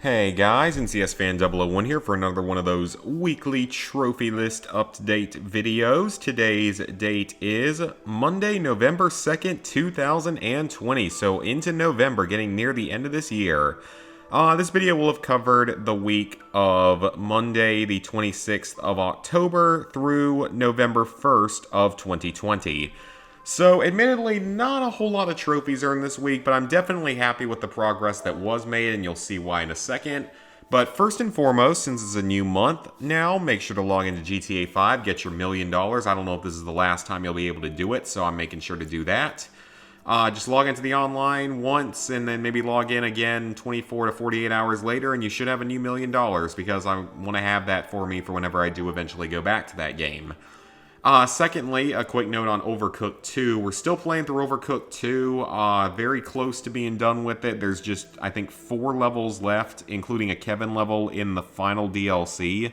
Hey guys, NCS Fan 001 here for another one of those weekly trophy list up-to-date videos. Today's date is Monday, November 2nd, 2020. So into November, getting near the end of this year. This video will have covered the week of Monday, the 26th of October through November 1st of 2020. So, admittedly, not a whole lot of trophies earned this week, but I'm definitely happy with the progress that was made, and you'll see why in a second. But first and foremost, since it's a new month now, make sure to log into GTA 5, get your $1,000,000. I don't know if this is the last time you'll be able to do it, so I'm making sure to do that. Just log into the online once, and then maybe log in again 24 to 48 hours later, and you should have a new $1,000,000, because I want to have that for me for whenever I do eventually go back to that game. Secondly, a quick note on Overcooked 2. We're still playing through Overcooked 2, very close to being done with it. There's just, I think, 4 levels left, including a Kevin level in the final DLC,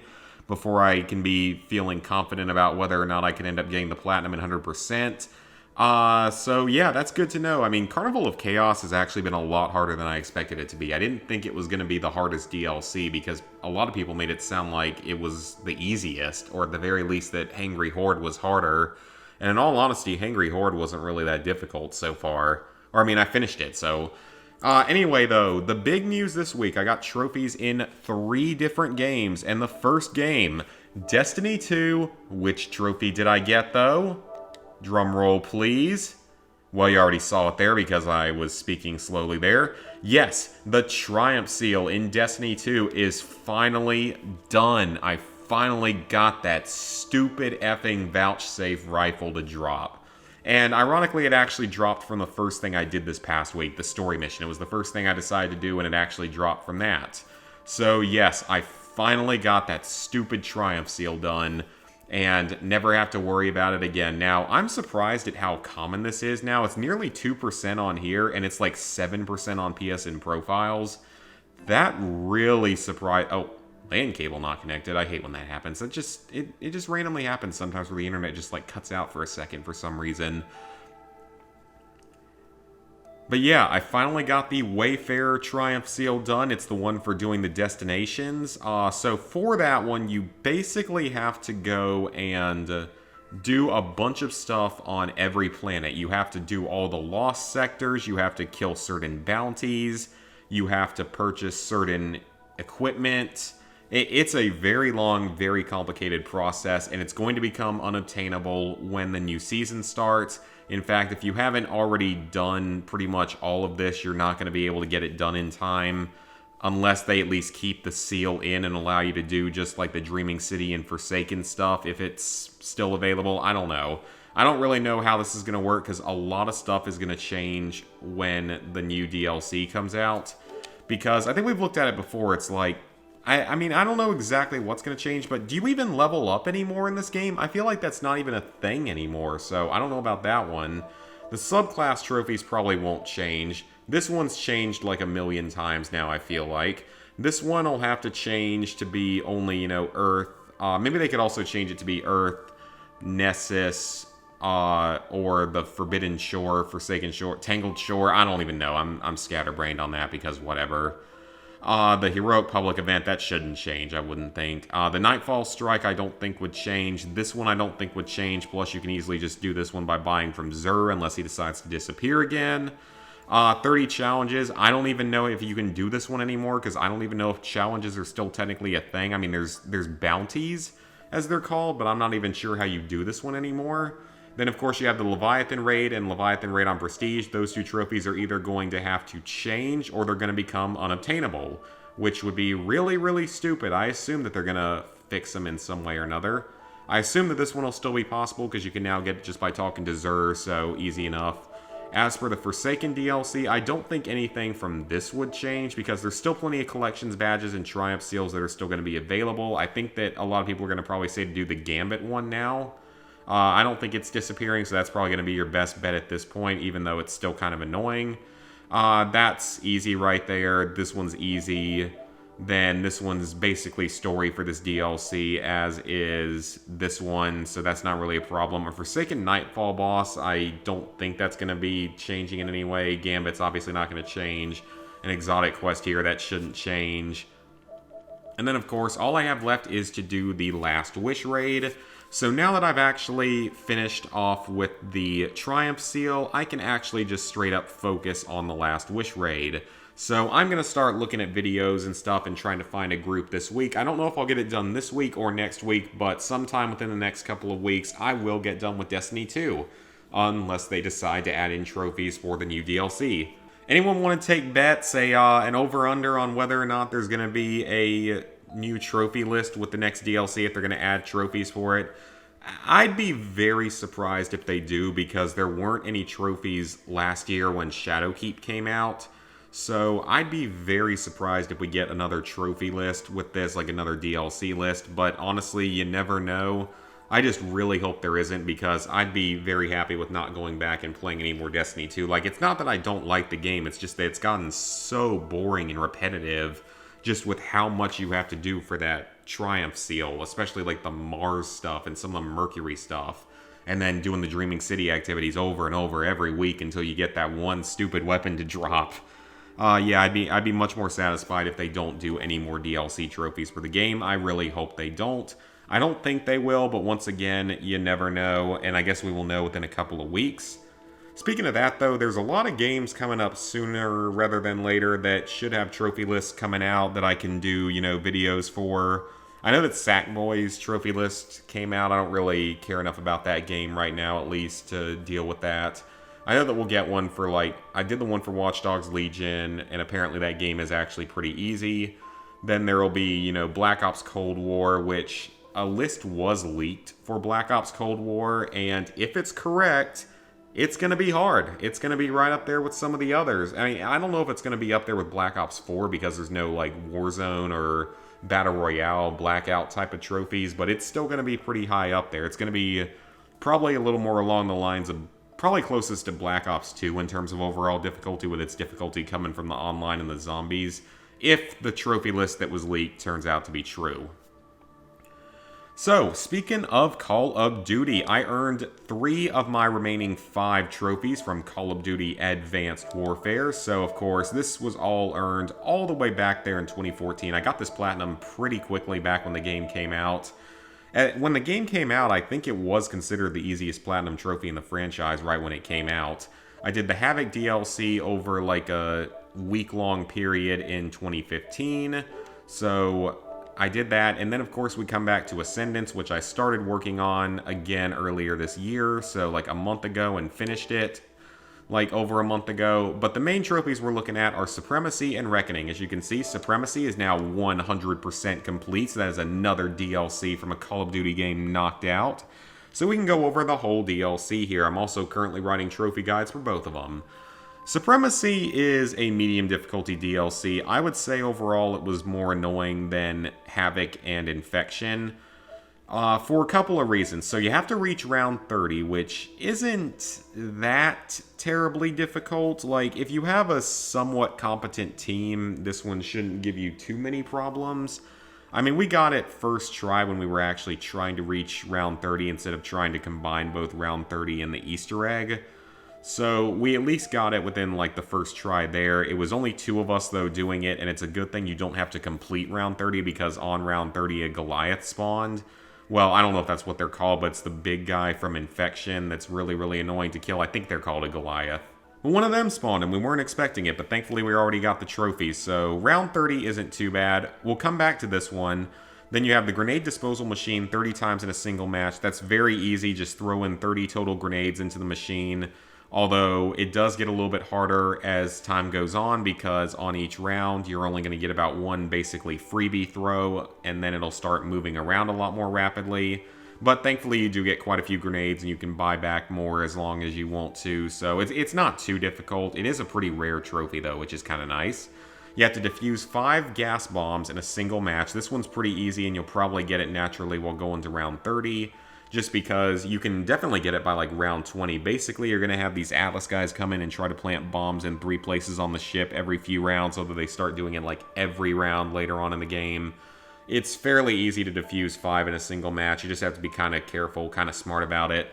before I can be feeling confident about whether or not I can end up getting the Platinum in 100%. So yeah, that's good to know. I mean, Carnival of Chaos has actually been a lot harder than I expected it to be. I didn't think it was going to be the hardest DLC because a lot of people made it sound like it was the easiest, or at the very least that Hangry Horde was harder. And in all honesty, Hangry Horde wasn't really that difficult so far. Or I mean, I finished it, so... Anyway, though, the big news this week, I got trophies in 3 different games. And the first game, Destiny 2. Which trophy did I get, though? Drum roll, please. Well, you already saw it there because I was speaking slowly there. Yes, the Triumph Seal in Destiny 2 is finally done. I finally got that stupid effing vouchsafe rifle to drop. And ironically, it actually dropped from the first thing I did this past week, the story mission. It was the first thing I decided to do, and it actually dropped from that. So yes, I finally got that stupid Triumph Seal done, and never have to worry about it again. Now, I'm surprised at how common this is now. It's nearly 2% on here, and it's like 7% on PSN profiles. That really surprised... Oh, LAN cable not connected. I hate when that happens. It just randomly happens sometimes where the internet just like cuts out for a second for some reason. But yeah, I finally got the Wayfarer Triumph Seal done. It's the one for doing the destinations. So for that one, you basically have to go and do a bunch of stuff on every planet. You have to do all the lost sectors. You have to kill certain bounties. You have to purchase certain equipment. It's a very long, very complicated process, and it's going to become unobtainable when the new season starts. In fact, if you haven't already done pretty much all of this, you're not going to be able to get it done in time unless they at least keep the seal in and allow you to do just like the Dreaming City and Forsaken stuff if it's still available. I don't know. I don't really know how this is going to work because a lot of stuff is going to change when the new DLC comes out. Because I think we've looked at it before. It's like, I mean, I don't know exactly what's going to change, but do you even level up anymore in this game? I feel like that's not even a thing anymore, so I don't know about that one. The subclass trophies probably won't change. This one's changed like a million times now, I feel like. This one will have to change to be only, you know, Earth. Maybe they could also change it to be Earth, Nessus, or the Forbidden Shore, Forsaken Shore, Tangled Shore. I don't even know. I'm scatterbrained on that because whatever. The Heroic Public event, that shouldn't change, I wouldn't think. The Nightfall Strike, I don't think would change. This one, I don't think would change. Plus, you can easily just do this one by buying from Xur, unless he decides to disappear again. 30 challenges. I don't even know if you can do this one anymore, because I don't even know if challenges are still technically a thing. I mean, there's bounties, as they're called, but I'm not even sure how you do this one anymore. Then, of course, you have the Leviathan Raid and Leviathan Raid on Prestige. Those 2 trophies are either going to have to change or they're going to become unobtainable, which would be really, really stupid. I assume that they're going to fix them in some way or another. I assume that this one will still be possible because you can now get it just by talking to Xur, so easy enough. As for the Forsaken DLC, I don't think anything from this would change because there's still plenty of collections badges and Triumph Seals that are still going to be available. I think that a lot of people are going to probably say to do the Gambit one now. I don't think it's disappearing, so that's probably going to be your best bet at this point, even though it's still kind of annoying. That's easy right there. This one's easy. Then this one's basically story for this DLC, as is this one, so that's not really a problem. A Forsaken Nightfall boss, I don't think that's going to be changing in any way. Gambit's obviously not going to change. an exotic quest here. That shouldn't change. And then, of course, all I have left is to do the Last Wish raid. So now that I've actually finished off with the Triumph Seal, I can actually just straight up focus on the Last Wish raid. So I'm going to start looking at videos and stuff and trying to find a group this week. I don't know if I'll get it done this week or next week, but sometime within the next couple of weeks, I will get done with Destiny 2. Unless they decide to add in trophies for the new DLC. Anyone want to take bets, an over-under on whether or not there's going to be a new trophy list with the next DLC, if they're going to add trophies for it? I'd be very surprised if they do, because there weren't any trophies last year when Shadowkeep came out. So I'd be very surprised if we get another trophy list with this, like another DLC list. But honestly, you never know. I just really hope there isn't, because I'd be very happy with not going back and playing any more Destiny 2. Like, it's not that I don't like the game, it's just that it's gotten so boring and repetitive just with how much you have to do for that Triumph Seal, especially like the Mars stuff and some of the Mercury stuff, and then doing the Dreaming City activities over and over every week until you get that one stupid weapon to drop. Yeah, I'd be much more satisfied if they don't do any more DLC trophies for the game. I really hope they don't. I don't think they will, but once again, you never know, and I guess we will know within a couple of weeks. Speaking of that, though, there's a lot of games coming up sooner rather than later that should have trophy lists coming out that I can do, videos for. I know that Sackboy's trophy list came out. I don't really care enough about that game right now, at least, to deal with that. I know that we'll get one for, I did the one for Watch Dogs Legion, and apparently that game is actually pretty easy. Then there will be, Black Ops Cold War, which a list was leaked for Black Ops Cold War, and if it's correct, it's going to be hard. It's going to be right up there with some of the others. I mean, I don't know if it's going to be up there with Black Ops 4 because there's no, Warzone or Battle Royale, Blackout type of trophies, but it's still going to be pretty high up there. It's going to be probably a little more along the lines of probably closest to Black Ops 2 in terms of overall difficulty, with its difficulty coming from the online and the zombies, if the trophy list that was leaked turns out to be true. So, speaking of Call of Duty, I earned 3 of my remaining 5 trophies from Call of Duty Advanced Warfare. So, of course, this was all earned all the way back there in 2014. I got this platinum pretty quickly back when the game came out. When the game came out, I think it was considered the easiest platinum trophy in the franchise right when it came out. I did the Havoc DLC over a week-long period in 2015. So I did that, and then of course we come back to Ascendance, which I started working on again earlier this year, so a month ago, and finished it over a month ago. But the main trophies we're looking at are Supremacy and Reckoning. As you can see, Supremacy is now 100% complete, so that is another DLC from a Call of Duty game knocked out. So we can go over the whole DLC here. I'm also currently writing trophy guides for both of them. Supremacy is a medium difficulty DLC. I would say overall it was more annoying than Havoc and Infection for a couple of reasons. So you have to reach round 30, which isn't that terribly difficult. If you have a somewhat competent team, this one shouldn't give you too many problems. I mean, we got it first try when we were actually trying to reach round 30 instead of trying to combine both round 30 and the Easter egg. So we at least got it within the first try there. It was only 2 of us though doing it, and it's a good thing you don't have to complete round 30, because on round 30 a Goliath spawned. Well, I don't know if that's what they're called, but it's the big guy from Infection that's really, really annoying to kill. I think they're called a Goliath. But one of them spawned, and we weren't expecting it, but thankfully we already got the trophy, so round 30 isn't too bad. We'll come back to this one. Then you have the grenade disposal machine 30 times in a single match. That's very easy, just throw in 30 total grenades into the machine. Although it does get a little bit harder as time goes on, because on each round you're only going to get about one basically freebie throw, and then it'll start moving around a lot more rapidly. But thankfully you do get quite a few grenades, and you can buy back more as long as you want to, so it's not too difficult. It is a pretty rare trophy though, which is kind of nice. You have to defuse 5 gas bombs in a single match. This one's pretty easy, and you'll probably get it naturally while going to round 30. Just because you can definitely get it by round 20. Basically, you're going to have these Atlas guys come in and try to plant bombs in 3 places on the ship every few rounds, although they start doing it every round later on in the game. It's fairly easy to defuse 5 in a single match. You just have to be kind of careful, kind of smart about it.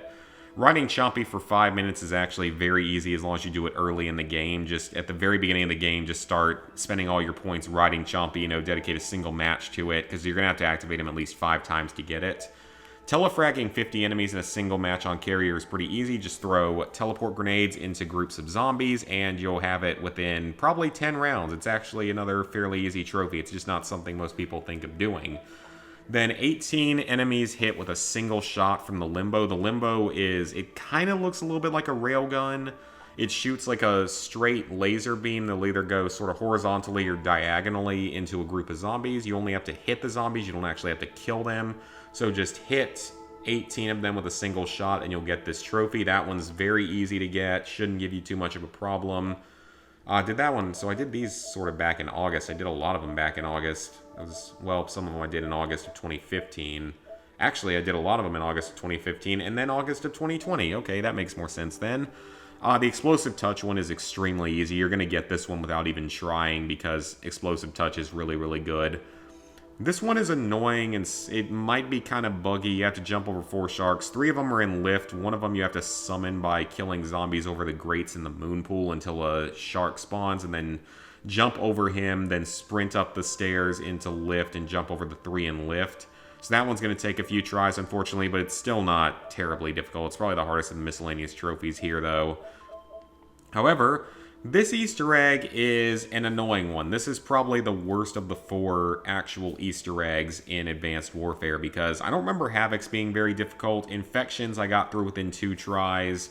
Riding Chompy for 5 minutes is actually very easy as long as you do it early in the game. Just at the very beginning of the game, just start spending all your points riding Chompy, dedicate a single match to it, because you're going to have to activate him at least 5 times to get it. Telefragging 50 enemies in a single match on carrier is pretty easy. Just throw teleport grenades into groups of zombies, and you'll have it within probably 10 rounds. It's actually another fairly easy trophy. It's just not something most people think of doing. Then 18 enemies hit with a single shot from the Limbo. The Limbo it kind of looks a little bit like a railgun. It shoots like a straight laser beam that'll either go sort of horizontally or diagonally into a group of zombies. You only have to hit the zombies. You don't actually have to kill them. So just hit 18 of them with a single shot and you'll get this trophy. That one's very easy to get. Shouldn't give you too much of a problem. Did that one. So I did these sort of back in August. I did a lot of them back in August. Some of them I did in August of 2015. Actually, I did a lot of them in August of 2015 and then August of 2020. Okay, that makes more sense then. The Explosive Touch one is extremely easy. You're going to get this one without even trying because Explosive Touch is really, really good. This one is annoying and it might be kind of buggy. You have to jump over 4 sharks. 3 of them are in lift. 1 of them you have to summon by killing zombies over the grates in the moon pool until a shark spawns, and then jump over him, then sprint up the stairs into lift and jump over the 3 in lift. So that one's going to take a few tries, unfortunately, but it's still not terribly difficult. It's probably the hardest of the miscellaneous trophies here, though. However, this Easter egg is an annoying one. This is probably the worst of the 4 actual Easter eggs in Advanced Warfare, because I don't remember Havoc's being very difficult. Infections I got through within 2 tries.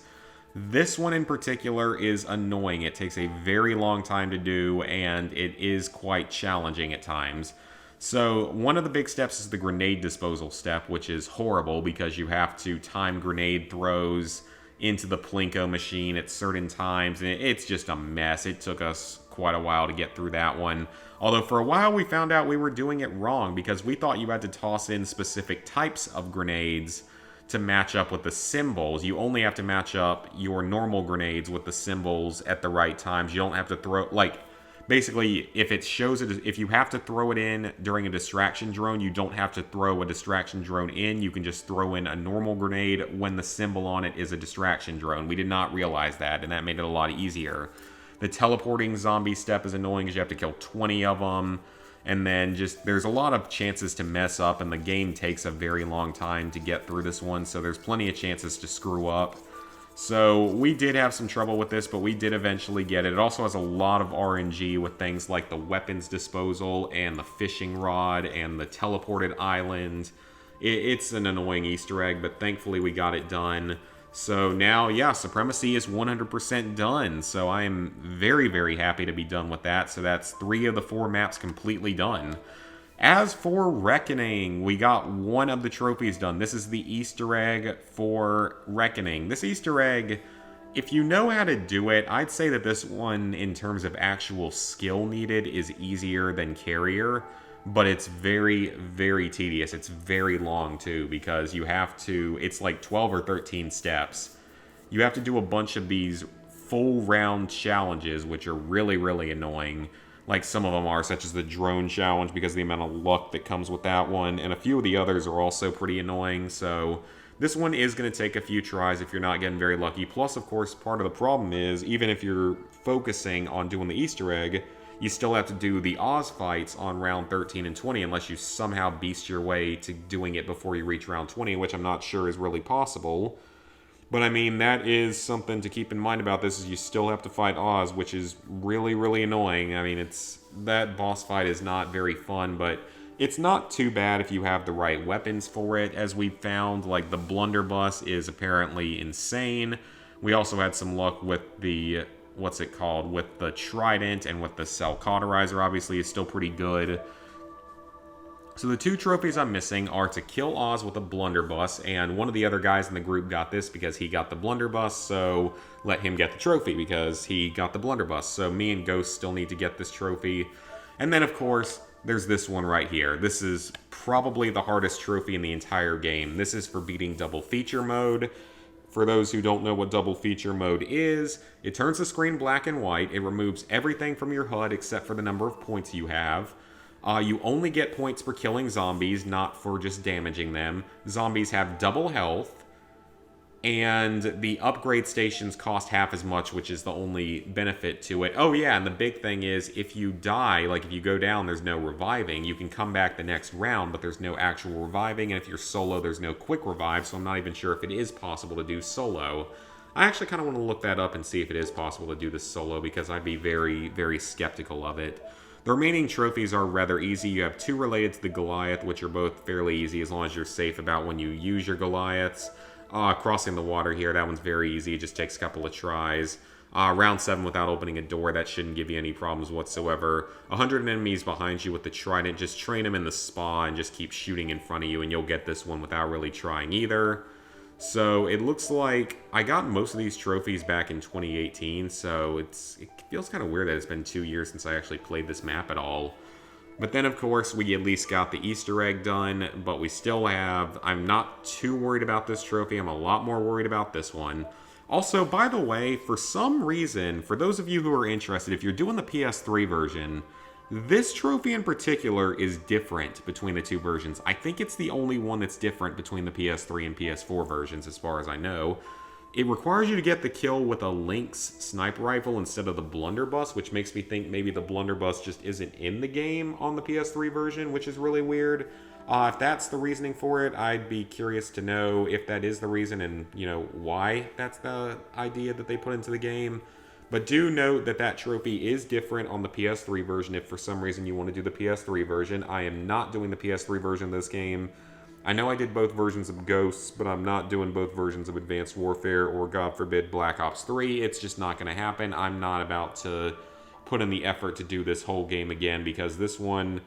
This one in particular is annoying. It takes a very long time to do, and it is quite challenging at times. So one of the big steps is the grenade disposal step, which is horrible because you have to time grenade throws into the Plinko machine at certain times, and it's just a mess. It took us quite a while to get through that one. Although for a while we found out we were doing it wrong because we thought you had to toss in specific types of grenades to match up with the symbols. You only have to match up your normal grenades with the symbols at the right times. You don't have to throw, basically, if it shows it, if you have to throw it in during a distraction drone, you don't have to throw a distraction drone in. You can just throw in a normal grenade when the symbol on it is a distraction drone. We did not realize that, and that made it a lot easier. The teleporting zombie step is annoying because you have to kill 20 of them. And then there's a lot of chances to mess up, and the game takes a very long time to get through this one, so there's plenty of chances to screw up. So we did have some trouble with this, but we did eventually get it. It also has a lot of RNG with things like the weapons disposal and the fishing rod and the teleported island. It's an annoying Easter egg, but thankfully we got it done. So now, yeah, Supremacy is 100% done. So I am very, very happy to be done with that. So that's 3 of the 4 maps completely done. As for Reckoning, we got 1 of the trophies done. This is the Easter egg for Reckoning. This Easter egg, if you know how to do it, I'd say that this one, in terms of actual skill needed, is easier than Carrier. But it's very, very tedious. It's very long, too, because you have to... It's like 12 or 13 steps. You have to do a bunch of these full round challenges, which are really, really annoying. Like some of them are, such as the drone challenge, because of the amount of luck that comes with that one. And a few of the others are also pretty annoying, so... This one is going to take a few tries if you're not getting very lucky. Plus, of course, part of the problem is, even if you're focusing on doing the Easter egg... You still have to do the Oz fights on round 13 and 20 unless you somehow beast your way to doing it before you reach round 20, which I'm not sure is really possible. But I mean, that is something to keep in mind about this, is you still have to fight Oz, which is really, really annoying. I mean, that boss fight is not very fun, but it's not too bad if you have the right weapons for it, as we found. Like, the blunderbuss is apparently insane. We also had some luck with the... with the trident, and with the cell cauterizer, obviously, is still pretty good. So the 2 trophies I'm missing are to kill Oz with a blunderbuss, and one of the other guys in the group got this because he got the blunderbuss, so let him get the trophy because he got the blunderbuss. So me and Ghost still need to get this trophy. And then, of course, there's this one right here. This is probably the hardest trophy in the entire game. This is for beating double feature mode. For those who don't know what double feature mode is, it turns the screen black and white. It removes everything from your HUD except for the number of points you have. You only get points for killing zombies, not for just damaging them. Zombies have double health. And the upgrade stations cost half as much, which is the only benefit to it. Oh yeah, and the big thing is if you die, like if you go down, there's no reviving. You can come back the next round, but there's no actual reviving. And if you're solo, there's no quick revive, so I'm not even sure if it is possible to do solo. I actually kind of want to look that up and see if it is possible to do this solo, because I'd be very, very skeptical of it. The remaining trophies are rather easy. You have 2 related to the Goliath, which are both fairly easy as long as you're safe about when you use your Goliaths. Crossing the water here, that one's very easy. It just takes a couple of tries. Round 7 without opening a door, that shouldn't give you any problems whatsoever. 100 enemies behind you with the trident, just train them in the spa and just keep shooting in front of you and you'll get this one without really trying either. So it looks like I got most of these trophies back in 2018, so it feels kind of weird that it's been 2 years since I actually played this map at all. But then, of course, we at least got the Easter egg done, but we still have... I'm not too worried about this trophy. I'm a lot more worried about this one. Also, by the way, for some reason, for those of you who are interested, if you're doing the PS3 version, this trophy in particular is different between the 2 versions. I think it's the only one that's different between the PS3 and PS4 versions, as far as I know. It requires you to get the kill with a Lynx sniper rifle instead of the blunderbuss, which makes me think maybe the blunderbuss just isn't in the game on the PS3 version, which is really weird. If that's the reasoning for it, I'd be curious to know if that is the reason and, you know, why that's the idea that they put into the game. But do note that that trophy is different on the PS3 version if for some reason you want to do the PS3 version. I am not doing the PS3 version of this game. I know I did both versions of Ghosts, but I'm not doing both versions of Advanced Warfare or, God forbid, Black Ops 3. It's just not going to happen. I'm not about to put in the effort to do this whole game again, because this one,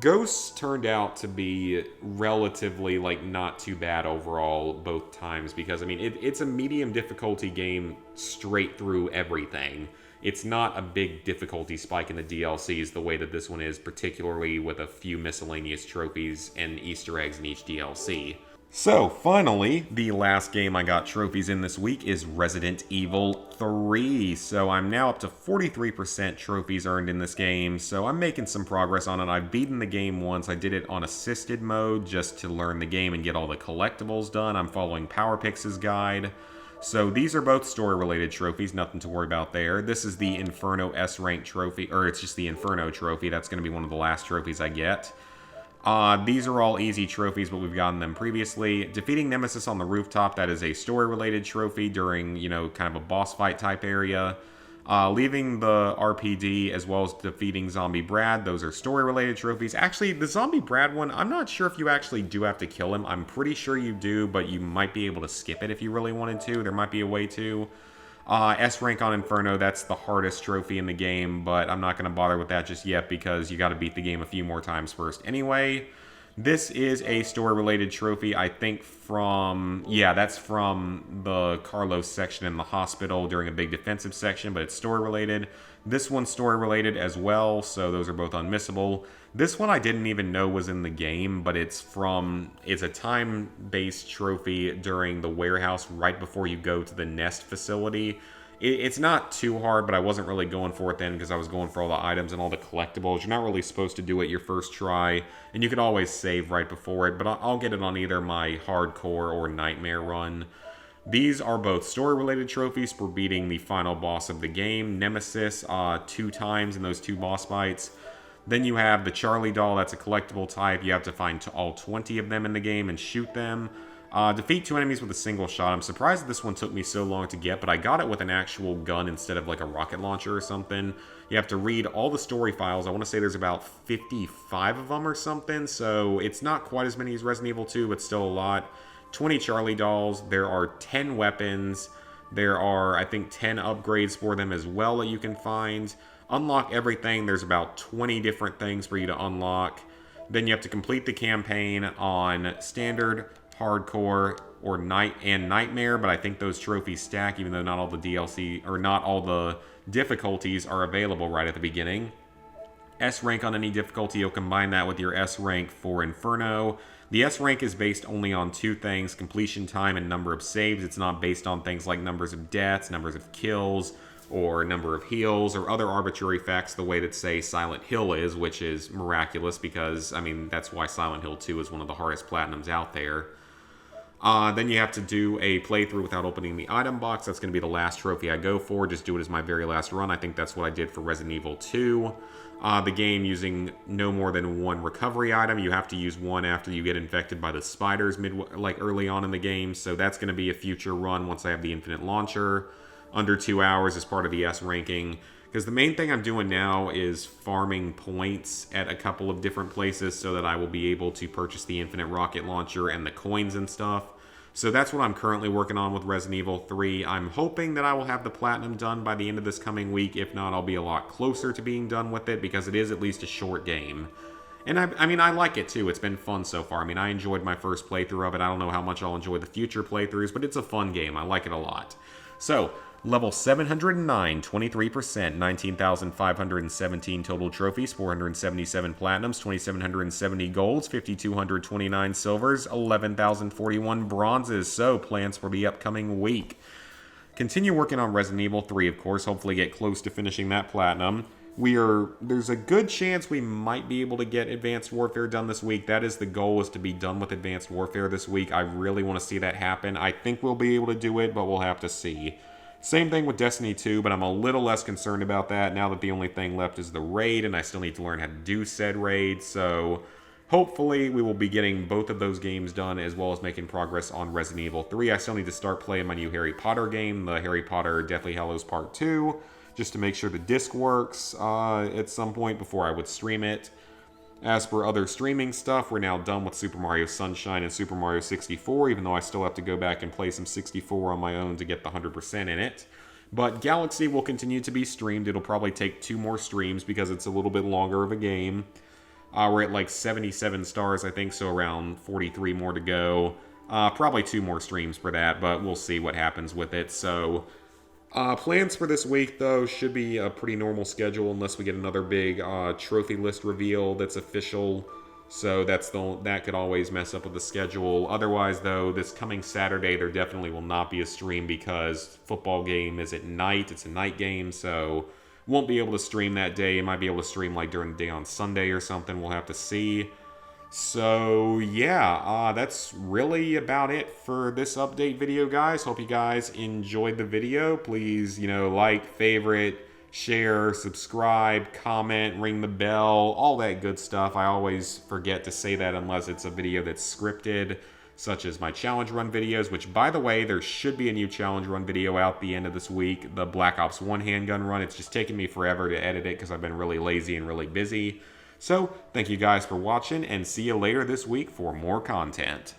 Ghosts turned out to be relatively, like, not too bad overall both times, because, I mean, it's a medium difficulty game straight through everything. It's not a big difficulty spike in the DLCs the way that this one is, particularly with a few miscellaneous trophies and Easter eggs in each DLC. So, finally, the last game I got trophies in this week is Resident Evil 3. So I'm now up to 43% trophies earned in this game, so I'm making some progress on it. I've beaten the game once. I did it on assisted mode just to learn the game and get all the collectibles done. I'm following PowerPix's guide. So these are both story-related trophies, nothing to worry about there. This is the Inferno S-Rank trophy, or it's just the Inferno trophy. That's going to be one of the last trophies I get. These are all easy trophies, but we've gotten them previously. Defeating Nemesis on the rooftop, that is a story-related trophy during, you know, kind of a boss fight type area. Leaving the RPD, as well as defeating Zombie Brad, those are story-related trophies. Actually, the Zombie Brad one, I'm not sure if you actually do have to kill him. I'm pretty sure you do, but you might be able to skip it if you really wanted to. There might be a way to. S-Rank on Inferno, that's the hardest trophy in the game, but I'm not going to bother with that just yet because you got to beat the game a few more times first anyway. This is a story-related trophy, I think from... Yeah, that's from the Carlos section in the hospital during a big defensive section, but it's story-related. This one's story-related as well, so those are both unmissable. This one I didn't even know was in the game, but it's a time-based trophy during the warehouse right before you go to the Nest facility. It's not too hard, but I wasn't really going for it then because I was going for all the items and all the collectibles. You're not really supposed to do it your first try, and you can always save right before it, but I'll get it on either my hardcore or nightmare run. These are both story-related trophies for beating the final boss of the game, Nemesis, 2 times in those 2 boss fights. Then you have the Charlie doll, that's a collectible type. You have to find all 20 of them in the game and shoot them. Defeat 2 enemies with a single shot. I'm surprised this one took me so long to get, but I got it with an actual gun instead of like a rocket launcher or something. You have to read all the story files. I want to say there's about 55 of them or something, so it's not quite as many as Resident Evil 2, but still a lot. 20 Charlie dolls. There are 10 weapons. There are, I think, 10 upgrades for them as well that you can find. Unlock everything. There's about 20 different things for you to unlock. Then you have to complete the campaign on Standard, Hardcore, or Nightmare, but I think those trophies stack even though not all the DLC, or not all the difficulties are available right at the beginning. S-Rank on any difficulty, you'll combine that with your S-Rank for Inferno. The S-Rank is based only on 2 things, completion time and number of saves. It's not based on things like numbers of deaths, numbers of kills, or number of heals, or other arbitrary facts the way that, say, Silent Hill is, which is miraculous because, I mean, that's why Silent Hill 2 is one of the hardest platinums out there. Then you have to do a playthrough without opening the item box. That's going to be the last trophy I go for. Just do it as my very last run. I think that's what I did for Resident Evil 2. The game using no more than one recovery item. You have to use one after you get infected by the spiders early on in the game. So that's going to be a future run once I have the infinite launcher. Under 2 hours as part of the S ranking. Because the main thing I'm doing now is farming points at a couple of different places so that I will be able to purchase the infinite rocket launcher and the coins and stuff. So that's what I'm currently working on with Resident Evil 3. I'm hoping that I will have the platinum done by the end of this coming week. If not, I'll be a lot closer to being done with it because it is at least a short game. And I mean, I like it too. It's been fun so far. I mean, I enjoyed my first playthrough of it. I don't know how much I'll enjoy the future playthroughs, but it's a fun game. I like it a lot. So, level 709, 23%, 19,517 total trophies, 477 platinums, 2,770 golds, 5,229 silvers, 11,041 bronzes. So, plans for the upcoming week. Continue working on Resident Evil 3, of course. Hopefully get close to finishing that platinum. There's a good chance we might be able to get Advanced Warfare done this week. That is the goal, is to be done with Advanced Warfare this week. I really want to see that happen. I think we'll be able to do it, but we'll have to see. Same thing with Destiny 2, but I'm a little less concerned about that now that the only thing left is the raid, and I still need to learn how to do said raid, so hopefully we will be getting both of those games done as well as making progress on Resident Evil 3. I still need to start playing my new Harry Potter game, the Harry Potter Deathly Hallows Part 2, just to make sure the disc works at some point before I would stream it. As for other streaming stuff, we're now done with Super Mario Sunshine and Super Mario 64, even though I still have to go back and play some 64 on my own to get the 100% in it. But Galaxy will continue to be streamed. It'll probably take 2 more streams because it's a little bit longer of a game. We're at like 77 stars, I think, so around 43 more to go. Probably 2 more streams for that, but we'll see what happens with it. So, plans for this week, though, should be a pretty normal schedule unless we get another big trophy list reveal that's official. So that could always mess up with the schedule. Otherwise, though, this coming Saturday, there definitely will not be a stream because football game is at night. It's a night game, so won't be able to stream that day. Might be able to stream like during the day on Sunday or something. We'll have to see. So, yeah, that's really about it for this update video, guys. Hope you guys enjoyed the video. Please, like, favorite, share, subscribe, comment, ring the bell, all that good stuff. I always forget to say that unless it's a video that's scripted, such as my challenge run videos, which, by the way, there should be a new challenge run video out the end of this week, the Black Ops 1 handgun run. It's just taken me forever to edit it because I've been really lazy and really busy. So, thank you guys for watching, and see you later this week for more content.